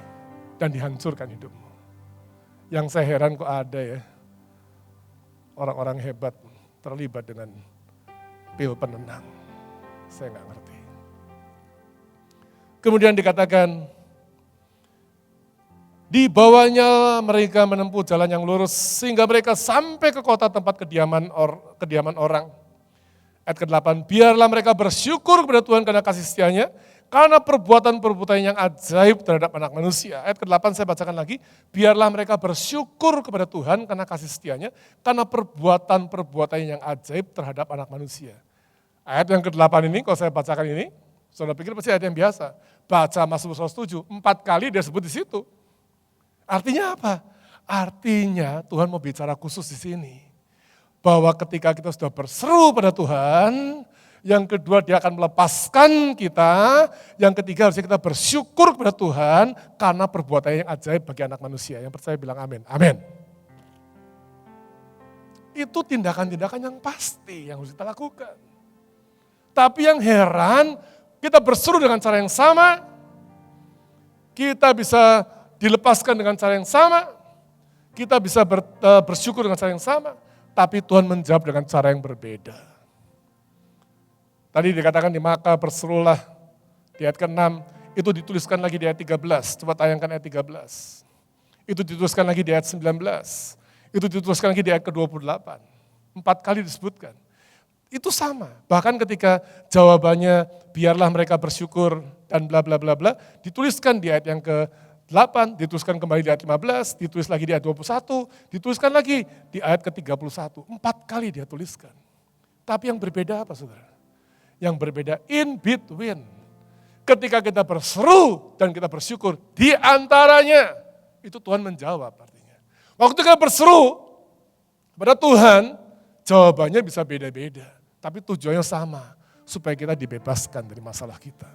dan dihancurkan hidupmu. Yang saya heran kok ada ya, orang-orang hebat terlibat dengan pil penenang. Saya nggak ngerti. Kemudian dikatakan, dibawanya mereka menempuh jalan yang lurus, sehingga mereka sampai ke kota tempat kediaman orang. Ayat ke-8, biarlah mereka bersyukur kepada Tuhan karena kasih setianya, karena perbuatan-perbuatan yang ajaib terhadap anak manusia. Ayat ke-8 saya bacakan lagi, biarlah mereka bersyukur kepada Tuhan karena kasih setianya, karena perbuatan-perbuatan yang ajaib terhadap anak manusia. Ayat yang ke-8 ini, kalau saya bacakan ini, saudara pikir pasti ayat yang biasa. Baca Mazmur 107, 4 kali dia sebut di situ. Artinya apa? Artinya Tuhan mau bicara khusus di sini. Bahwa ketika kita sudah berseru pada Tuhan, yang kedua dia akan melepaskan kita, yang ketiga harusnya kita bersyukur kepada Tuhan karena perbuatan yang ajaib bagi anak manusia. Yang percaya bilang amin. Amin. Itu tindakan-tindakan yang pasti yang harus kita lakukan. Tapi yang heran, kita berseru dengan cara yang sama, kita bisa dilepaskan dengan cara yang sama, kita bisa bersyukur dengan cara yang sama, tapi Tuhan menjawab dengan cara yang berbeda. Tadi dikatakan maka berserulah di ayat ke-6, itu dituliskan lagi di ayat 13, coba tayangkan ayat 13. Itu dituliskan lagi di ayat 19, itu dituliskan lagi di ayat ke-28. 4 kali disebutkan. Itu sama, bahkan ketika jawabannya biarlah mereka bersyukur dan bla bla bla bla, dituliskan di ayat yang ke-8, dituliskan kembali di ayat 15, ditulis lagi di ayat 21, dituliskan lagi di ayat ke-31. 4 kali dia tuliskan. Tapi yang berbeda apa saudara? Yang berbeda in between. Ketika kita berseru dan kita bersyukur, di antaranya itu Tuhan menjawab artinya. Waktu kita berseru kepada Tuhan, jawabannya bisa beda-beda. Tapi tujuannya sama, supaya kita dibebaskan dari masalah kita.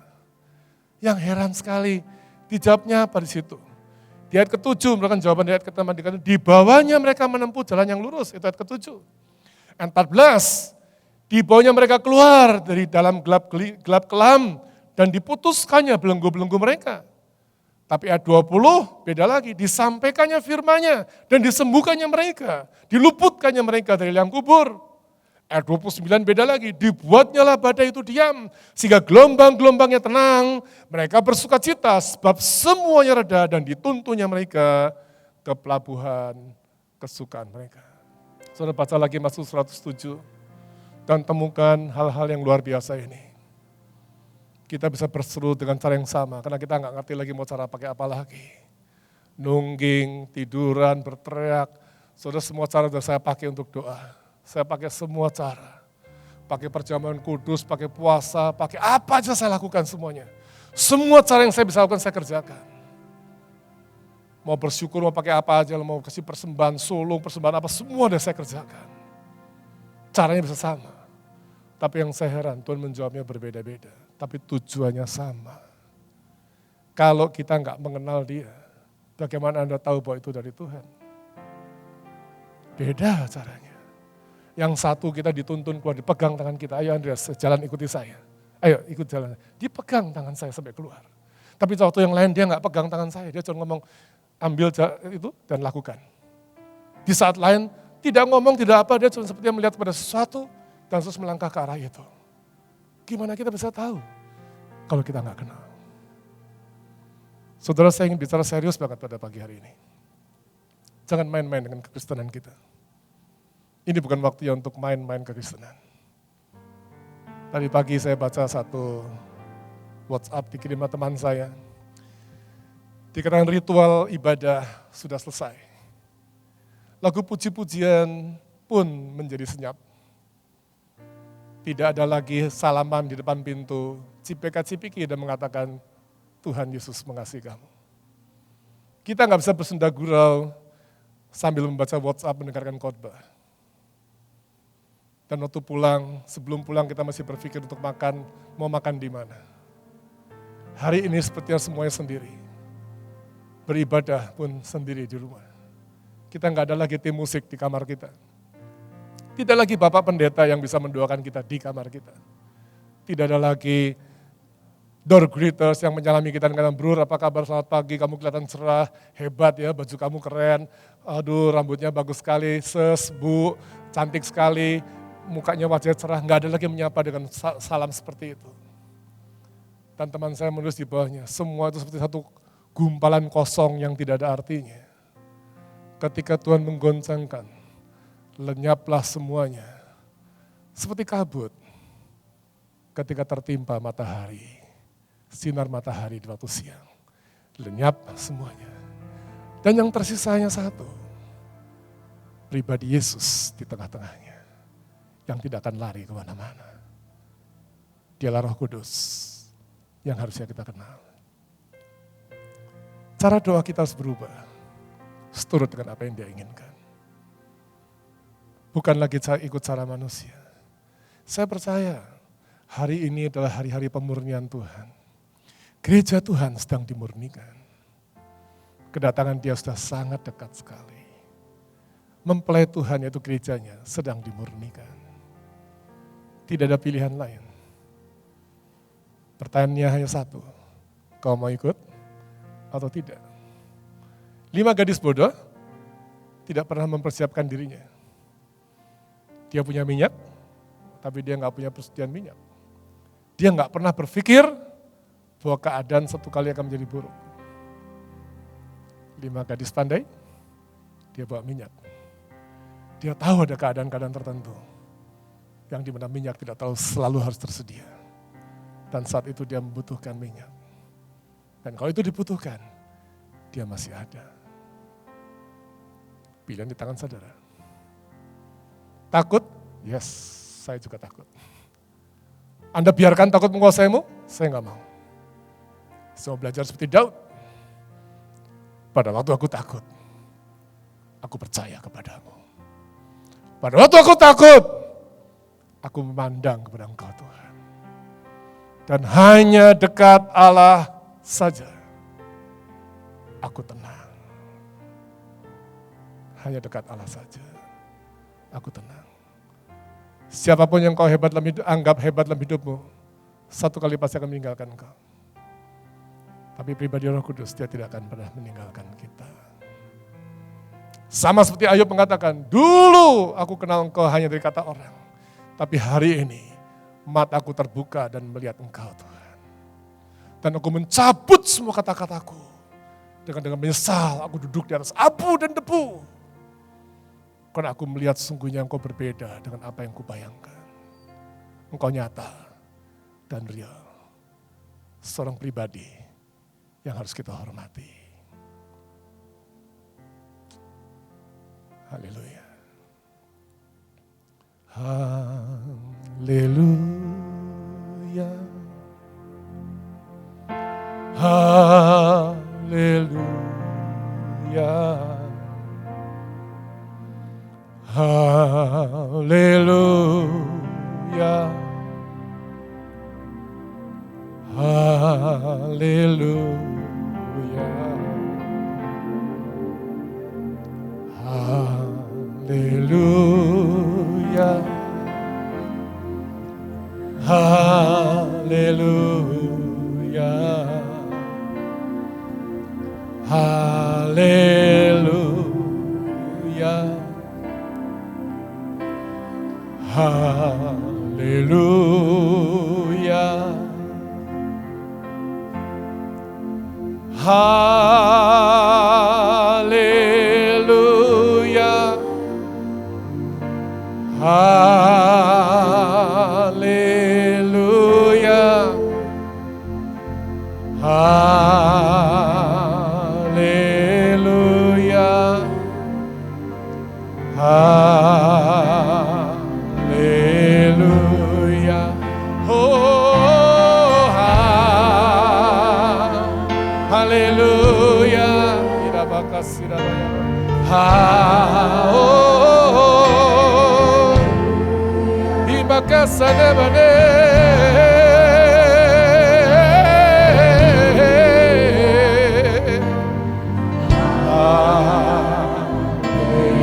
Yang heran sekali, dijawabnya apa di situ? Di ayat ke-7, merupakan jawaban di ayat ke-8, dikatakan di bawahnya mereka menempuh jalan yang lurus, itu ayat ke-7. Ayat 14, di bawahnya mereka keluar dari dalam gelap kelam dan diputuskannya belenggu-belenggu mereka. Tapi ayat 20 beda lagi, disampaikannya firman-Nya dan disembuhkannya mereka, diluputkannya mereka dari liang kubur. Ayat 29 beda lagi, dibuatnyalah badai itu diam, sehingga gelombang-gelombangnya tenang, mereka bersuka cita sebab semuanya reda dan dituntunnya mereka ke pelabuhan kesukaan mereka. Saudara baca lagi Mazmur 107 dan temukan hal-hal yang luar biasa ini. Kita bisa berseru dengan cara yang sama, karena kita nggak ngerti lagi mau cara pakai apa lagi. Nungging, tiduran, berteriak, saudara semua cara sudah saya pakai untuk doa. Saya pakai semua cara, pakai perjamuan kudus, pakai puasa, pakai apa aja saya lakukan semuanya. Semua cara yang saya bisa lakukan saya kerjakan. Mau bersyukur, mau pakai apa aja, mau kasih persembahan sulung, persembahan apa, semua udah saya kerjakan. Caranya bisa sama. Tapi yang saya heran, Tuhan menjawabnya berbeda-beda. Tapi tujuannya sama. Kalau kita nggak mengenal dia, bagaimana Anda tahu bahwa itu dari Tuhan? Beda caranya. Yang satu kita dituntun keluar, dipegang tangan kita, ayo Andreas, jalan ikuti saya. Ayo ikut jalan. Dipegang tangan saya sampai keluar. Tapi waktu yang lain dia nggak pegang tangan saya, dia cuma ngomong, ambil itu dan lakukan. Di saat lain, tidak ngomong, tidak apa, dia cuma seperti melihat pada sesuatu, dan terus melangkah ke arah itu. Gimana kita bisa tahu kalau kita nggak kenal? Saudara, saya ingin bicara serius banget pada pagi hari ini. Jangan main-main dengan kekristenan kita. Ini bukan waktu untuk main-main kekristenan. Tadi pagi saya baca satu WhatsApp dikirim teman saya. Dikatakan ritual ibadah sudah selesai. Lagu puji-pujian pun menjadi senyap. Tidak ada lagi salaman di depan pintu, cipika-cipiki dan mengatakan, Tuhan Yesus mengasihi kamu. Kita nggak bisa bersenda gurau sambil membaca WhatsApp mendengarkan khotbah. Dan waktu pulang, sebelum pulang kita masih berpikir untuk makan, mau makan di mana. Hari ini sepertinya semuanya sendiri. Beribadah pun sendiri di rumah. Kita nggak ada lagi tim musik di kamar kita. Tidak lagi Bapak Pendeta yang bisa mendoakan kita di kamar kita. Tidak ada lagi door greeters yang menyalami kita dengan bro, apa kabar, selamat pagi, kamu kelihatan cerah, hebat ya, baju kamu keren, aduh rambutnya bagus sekali, Bu, cantik sekali, mukanya wajahnya cerah, nggak ada lagi menyapa dengan salam seperti itu. Dan teman saya menulis di bawahnya, semua itu seperti satu gumpalan kosong yang tidak ada artinya. Ketika Tuhan menggoncangkan, lenyaplah semuanya, seperti kabut ketika tertimpa matahari, sinar matahari di waktu siang, lenyap semuanya. Dan yang tersisanya satu, pribadi Yesus di tengah-tengahnya, yang tidak akan lari kemana-mana. Dialah Roh Kudus yang harusnya kita kenal. Cara doa kita harus berubah, seturut dengan apa yang Dia inginkan. Bukan lagi ikut cara manusia. Saya percaya hari ini adalah hari-hari pemurnian Tuhan. Gereja Tuhan sedang dimurnikan. Kedatangan Dia sudah sangat dekat sekali. Mempelai Tuhan yaitu gerejanya sedang dimurnikan. Tidak ada pilihan lain. Pertanyaannya hanya satu, kau mau ikut atau tidak? 5 gadis bodoh tidak pernah mempersiapkan dirinya. Dia punya minyak, tapi dia nggak punya persediaan minyak. Dia nggak pernah berpikir bahwa keadaan satu kali akan menjadi buruk. 5 gadis pandai, dia bawa minyak. Dia tahu ada keadaan-keadaan tertentu yang dimana minyak tidak selalu harus tersedia. Dan saat itu dia membutuhkan minyak. Dan kalau itu dibutuhkan, dia masih ada. Pilihan di tangan saudara. Takut? Yes, saya juga takut. Anda biarkan takut menguasaimu? Saya nggak mau. Saya mau belajar seperti Daud. Pada waktu aku takut, aku percaya kepadamu. Pada waktu aku takut, aku memandang kepada Engkau Tuhan. Dan hanya dekat Allah saja, aku tenang. Hanya dekat Allah saja, aku tenang. Siapapun yang kau anggap hebat dalam hidupmu, satu kali pasti akan meninggalkan kau. Tapi pribadi Roh Kudus, Dia tidak akan pernah meninggalkan kita. Sama seperti Ayub mengatakan, dulu aku kenal Engkau hanya dari kata orang. Tapi hari ini, mataku terbuka dan melihat Engkau Tuhan. Dan aku mencabut semua kata-kataku. Dengan menyesal, aku duduk di atas abu dan debu. Karena aku melihat sesungguhnya Engkau berbeda dengan apa yang kubayangkan. Engkau nyata dan real. Seorang pribadi yang harus kita hormati. Haleluya. Haleluya. Haleluya. Haleluya. Haleluya. Haleluya. Haleluya. Haleluya. Haleluya. Haleluya. Haleluya. Oh, haleluya. Tidak bakas, tidak bayar. Ibakas ada bane.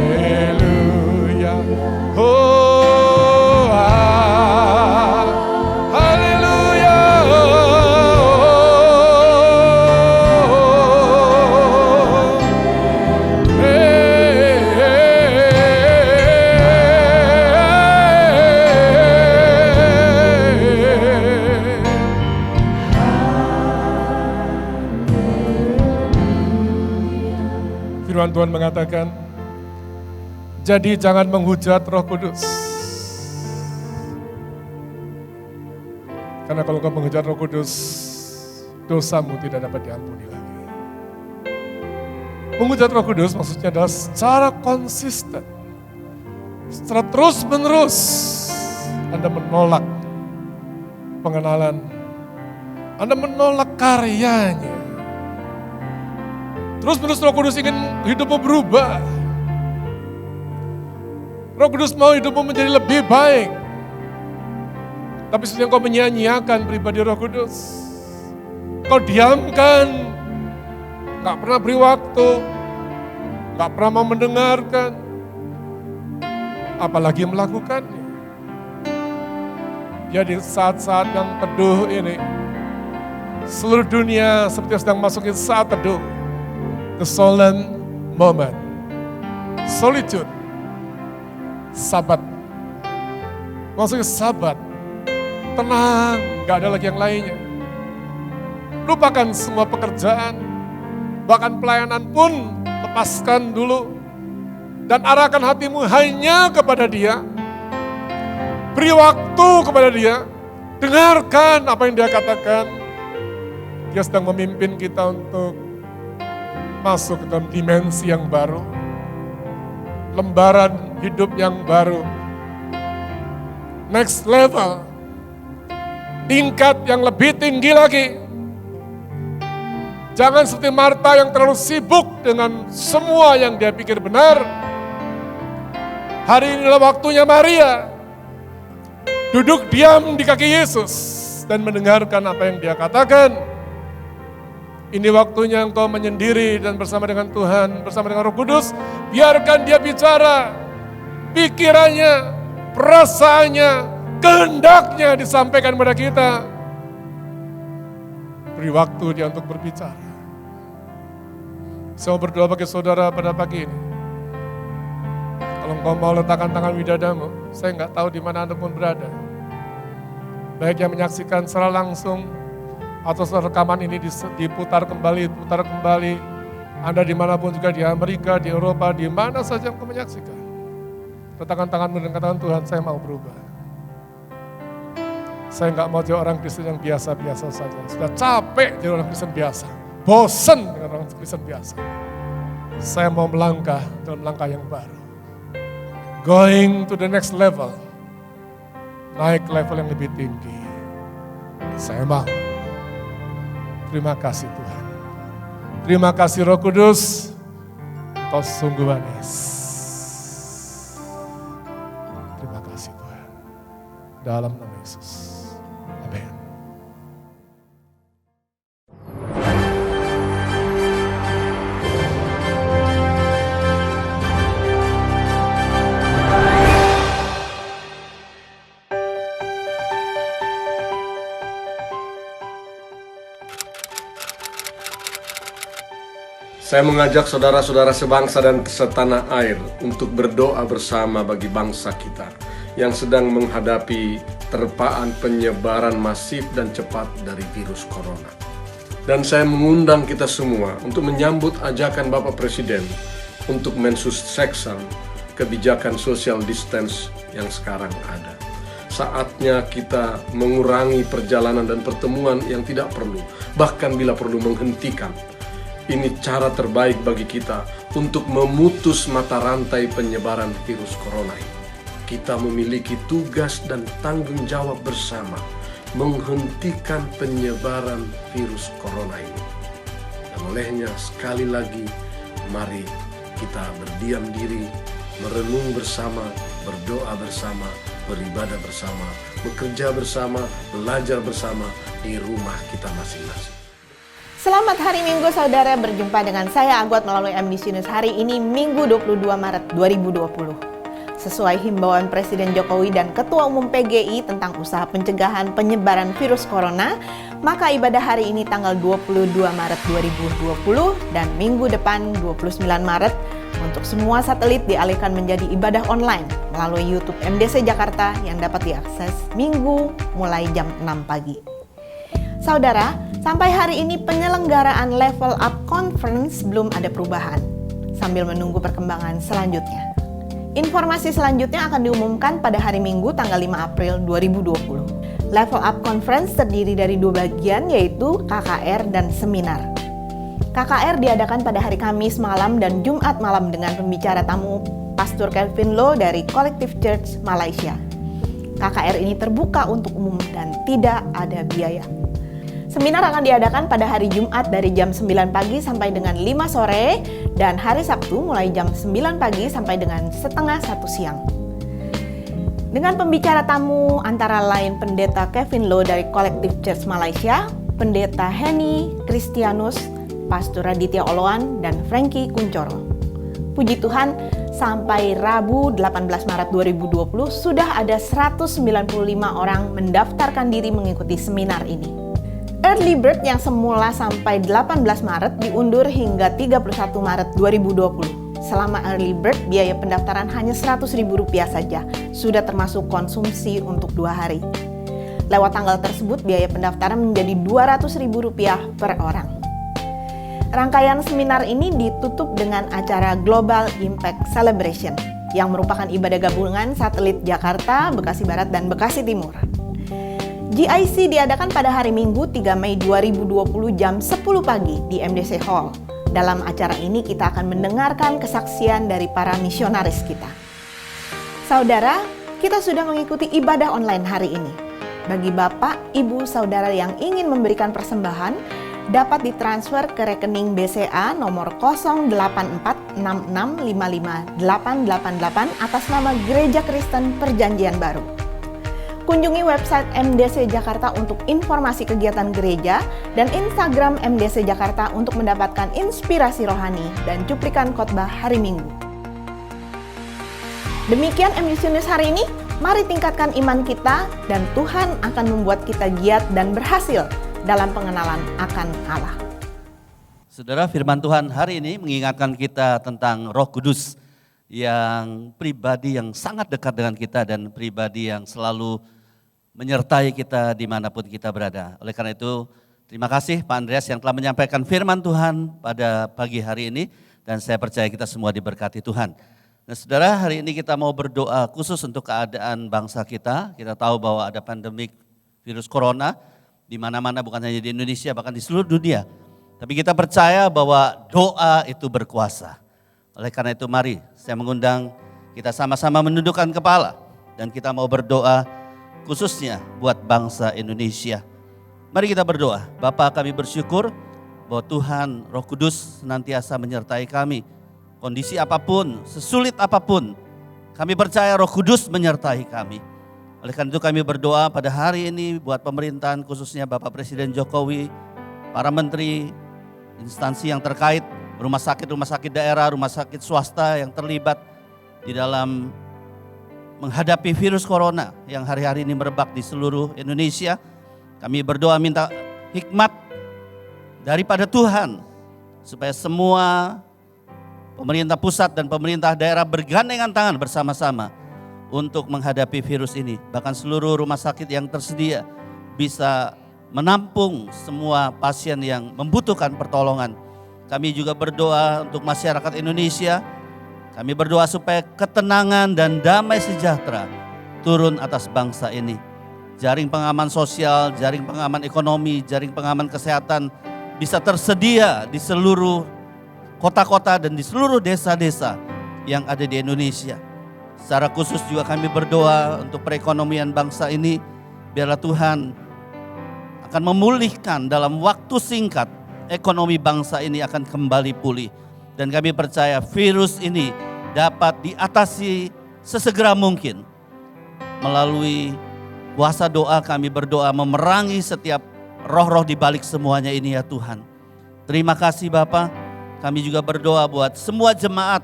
Haleluya. Oh, haleluya. Firman Tuhan mengatakan, jadi jangan menghujat Roh Kudus. Karena kalau kau menghujat Roh Kudus, dosamu tidak dapat diampuni lagi. Menghujat Roh Kudus maksudnya adalah secara konsisten, secara terus-menerus Anda menolak pengenalan, Anda menolak karyanya. Terus-menerus Roh Kudus ingin hidupmu berubah. Roh Kudus mau hidupmu menjadi lebih baik. Tapi sedang kau menyia-nyiakan pribadi Roh Kudus. Kau diamkan, gak pernah beri waktu, gak pernah mau mendengarkan, apalagi melakukannya. Jadi saat-saat yang teduh ini, seluruh dunia seperti sedang masukin saat teduh. The solemn moment, solitude, sabat. Maksudnya sabat, tenang, gak ada lagi yang lainnya. Lupakan semua pekerjaan, bahkan pelayanan pun lepaskan dulu. Dan arahkan hatimu hanya kepada Dia. Beri waktu kepada Dia, dengarkan apa yang Dia katakan. Dia sedang memimpin kita untuk masuk ke dalam dimensi yang baru, lembaran hidup yang baru, next level, tingkat yang lebih tinggi lagi. Jangan seperti Marta yang terlalu sibuk dengan semua yang dia pikir benar. Hari ini adalah waktunya Maria duduk diam di kaki Yesus dan mendengarkan apa yang Dia katakan. Ini waktunya engkau menyendiri dan bersama dengan Tuhan, bersama dengan Roh Kudus. Biarkan Dia bicara, pikirannya, perasaannya, kehendaknya disampaikan kepada kita. Beri waktu Dia untuk berbicara. Saya mau berdoa bagi saudara pada pagi ini. Kalau engkau mau letakkan tangan widadamu, saya nggak tahu di mana Anda pun berada. Baik yang menyaksikan secara langsung, atau rekaman ini diputar kembali, Anda dimanapun juga di Amerika, di Eropa, di mana saja yang menyaksikan. Letakkan tanganmu dan katakan, Tuhan saya mau berubah. Saya nggak mau jadi orang Kristen yang biasa-biasa saja. Sudah capek jadi orang Kristen biasa. Bosan dengan orang Kristen biasa. Saya mau melangkah dalam langkah yang baru. Going to the next level. Naik level yang lebih tinggi. Saya mau. Terima kasih Tuhan. Terima kasih Roh Kudus. Engkau sungguh manis. Terima kasih Tuhan. Dalam nama Yesus. Amin. Saya mengajak saudara-saudara sebangsa dan setanah air untuk berdoa bersama bagi bangsa kita yang sedang menghadapi terpaan penyebaran masif dan cepat dari virus corona. Dan saya mengundang kita semua untuk menyambut ajakan Bapak Presiden untuk mensukseskan kebijakan social distance yang sekarang ada. Saatnya kita mengurangi perjalanan dan pertemuan yang tidak perlu, bahkan bila perlu menghentikan. Ini cara terbaik bagi kita untuk memutus mata rantai penyebaran virus corona ini. Kita memiliki tugas dan tanggung jawab bersama menghentikan penyebaran virus corona ini. Dan olehnya sekali lagi, mari kita berdiam diri, merenung bersama, berdoa bersama, beribadah bersama, bekerja bersama, belajar bersama di rumah kita masing-masing. Selamat hari Minggu saudara, berjumpa dengan saya Agot melalui MDC News hari ini Minggu 22 Maret 2020. Sesuai himbauan Presiden Jokowi dan Ketua Umum PGI tentang usaha pencegahan penyebaran virus corona, maka ibadah hari ini tanggal 22 Maret 2020 dan minggu depan 29 Maret untuk semua satelit dialihkan menjadi ibadah online melalui YouTube MDC Jakarta yang dapat diakses Minggu mulai jam 6 pagi. Saudara, sampai hari ini penyelenggaraan Level Up Conference belum ada perubahan, sambil menunggu perkembangan selanjutnya. Informasi selanjutnya akan diumumkan pada hari Minggu tanggal 5 April 2020. Level Up Conference terdiri dari dua bagian, yaitu KKR dan seminar. KKR diadakan pada hari Kamis malam dan Jumat malam dengan pembicara tamu Pastor Kelvin Loh dari Collective Church Malaysia. KKR ini terbuka untuk umum dan tidak ada biaya. Seminar akan diadakan pada hari Jumat dari jam 9 pagi sampai dengan 5 sore dan hari Sabtu mulai jam 9 pagi sampai dengan setengah 1 siang. Dengan pembicara tamu antara lain Pendeta Kevin Loh dari Collective Church Malaysia, Pendeta Henny Kristianus, Pastor Raditya Oloan, dan Frankie Kuncoro. Puji Tuhan, sampai Rabu 18 Maret 2020 sudah ada 195 orang mendaftarkan diri mengikuti seminar ini. Early Bird yang semula sampai 18 Maret diundur hingga 31 Maret 2020. Selama Early Bird, biaya pendaftaran hanya Rp100.000 saja, sudah termasuk konsumsi untuk 2 hari. Lewat tanggal tersebut, biaya pendaftaran menjadi Rp200.000 per orang. Rangkaian seminar ini ditutup dengan acara Global Impact Celebration, yang merupakan ibadah gabungan satelit Jakarta, Bekasi Barat, dan Bekasi Timur. GIC diadakan pada hari Minggu 3 Mei 2020 jam 10 pagi di MDC Hall. Dalam acara ini kita akan mendengarkan kesaksian dari para misionaris kita. Saudara, kita sudah mengikuti ibadah online hari ini. Bagi Bapak, Ibu, Saudara yang ingin memberikan persembahan, dapat ditransfer ke rekening BCA nomor 08466558888 atas nama Gereja Kristen Perjanjian Baru. Kunjungi website MDC Jakarta untuk informasi kegiatan gereja dan Instagram MDC Jakarta untuk mendapatkan inspirasi rohani dan cuplikan khotbah hari Minggu. Demikian MDC News hari ini, mari tingkatkan iman kita dan Tuhan akan membuat kita giat dan berhasil dalam pengenalan akan Allah. Saudara, firman Tuhan hari ini mengingatkan kita tentang Roh Kudus yang pribadi yang sangat dekat dengan kita dan pribadi yang selalu menyertai kita dimanapun kita berada. Oleh karena itu, terima kasih Pak Andreas yang telah menyampaikan firman Tuhan pada pagi hari ini dan saya percaya kita semua diberkati Tuhan. Nah saudara, hari ini kita mau berdoa khusus untuk keadaan bangsa kita. Kita tahu bahwa ada pandemik virus corona di mana-mana, bukan hanya di Indonesia, bahkan di seluruh dunia. Tapi kita percaya bahwa doa itu berkuasa. Oleh karena itu mari saya mengundang kita sama-sama menundukkan kepala dan kita mau berdoa khususnya buat bangsa Indonesia. Mari kita berdoa. Bapa, kami bersyukur bahwa Tuhan Roh Kudus senantiasa menyertai kami. Kondisi apapun, sesulit apapun, kami percaya Roh Kudus menyertai kami. Oleh karena itu kami berdoa pada hari ini buat pemerintahan khususnya Bapak Presiden Jokowi, para menteri, instansi yang terkait, rumah sakit daerah, rumah sakit swasta yang terlibat di dalam menghadapi virus corona yang hari-hari ini merebak di seluruh Indonesia. Kami berdoa minta hikmat daripada Tuhan supaya semua pemerintah pusat dan pemerintah daerah bergandengan tangan bersama-sama untuk menghadapi virus ini. Bahkan seluruh rumah sakit yang tersedia bisa menampung semua pasien yang membutuhkan pertolongan. Kami juga berdoa untuk masyarakat Indonesia. Kami berdoa supaya ketenangan dan damai sejahtera turun atas bangsa ini. Jaring pengaman sosial, jaring pengaman ekonomi, jaring pengaman kesehatan bisa tersedia di seluruh kota-kota dan di seluruh desa-desa yang ada di Indonesia. Secara khusus juga kami berdoa untuk perekonomian bangsa ini, biarlah Tuhan akan memulihkan dalam waktu singkat, ekonomi bangsa ini akan kembali pulih. Dan kami percaya virus ini dapat diatasi sesegera mungkin. Melalui kuasa doa kami berdoa memerangi setiap roh-roh di balik semuanya ini ya Tuhan. Terima kasih Bapa. Kami juga berdoa buat semua jemaat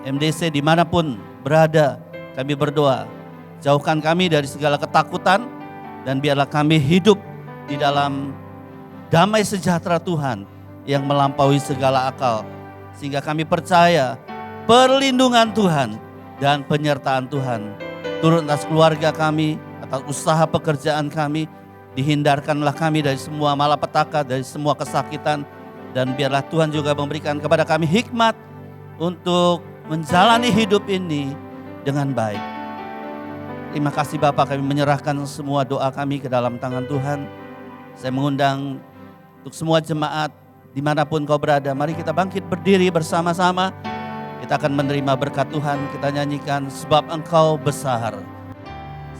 MDC dimanapun berada. Kami berdoa, jauhkan kami dari segala ketakutan dan biarlah kami hidup di dalam damai sejahtera Tuhan yang melampaui segala akal. Sehingga kami percaya perlindungan Tuhan dan penyertaan Tuhan turun atas keluarga kami, atas usaha pekerjaan kami. Dihindarkanlah kami dari semua malapetaka, dari semua kesakitan. Dan biarlah Tuhan juga memberikan kepada kami hikmat untuk menjalani hidup ini dengan baik. Terima kasih Bapak, kami menyerahkan semua doa kami ke dalam tangan Tuhan. Saya mengundang untuk semua jemaat dimanapun kau berada, mari kita bangkit berdiri bersama-sama. Kita akan menerima berkat Tuhan, kita nyanyikan sebab Engkau besar.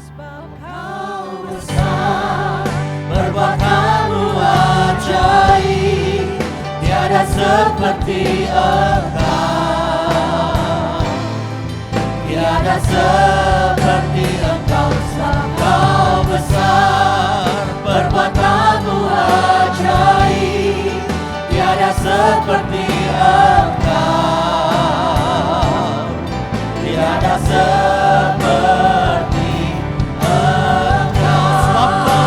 Sebab Kau besar, perbuatanmu ajaib, tiada seperti Engkau, tiada seperti Engkau. Sebab Kau besar, perbuatanmu ajaib, tiada seperti Engkau, tiada seperti Engkau. Sebab Kau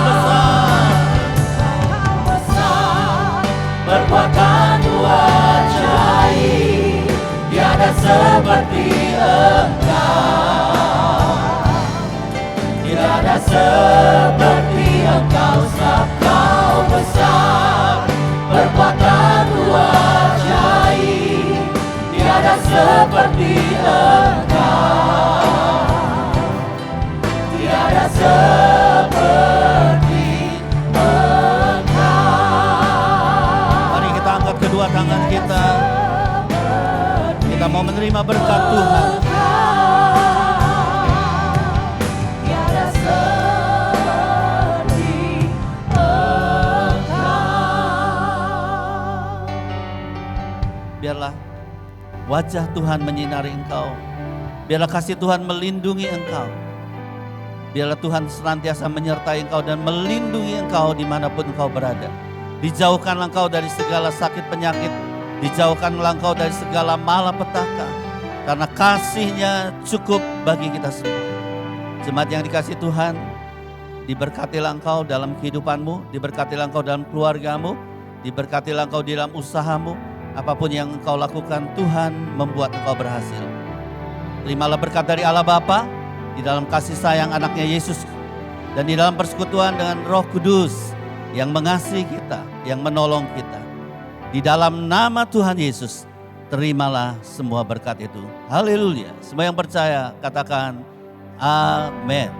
besar, perbuatanmu ajaib, tiada seperti Engkau, tiada seperti Engkau. Sebab Kau besar, perbuatanmu ajaib, tiada seperti Engkau, tiada seperti Engkau. Mari kita angkat kedua tangan kita. Kita mau menerima berkat Tuhan. Tiada seperti Engkau. Biarlah wajah Tuhan menyinari engkau. Biarlah kasih Tuhan melindungi engkau. Biarlah Tuhan senantiasa menyertai engkau dan melindungi engkau dimanapun engkau berada. Dijauhkanlah engkau dari segala sakit penyakit. Dijauhkanlah engkau dari segala malapetaka. Karena kasih-Nya cukup bagi kita semua. Jemaat yang dikasihi Tuhan, diberkatilah engkau dalam kehidupanmu. Diberkatilah engkau dalam keluargamu. Diberkatilah engkau di dalam usahamu. Apapun yang engkau lakukan, Tuhan membuat engkau berhasil. Terimalah berkat dari Allah Bapa, di dalam kasih sayang anaknya Yesus, dan di dalam persekutuan dengan Roh Kudus yang mengasihi kita, yang menolong kita. Di dalam nama Tuhan Yesus, terimalah semua berkat itu. Haleluya. Semua yang percaya, katakan amin.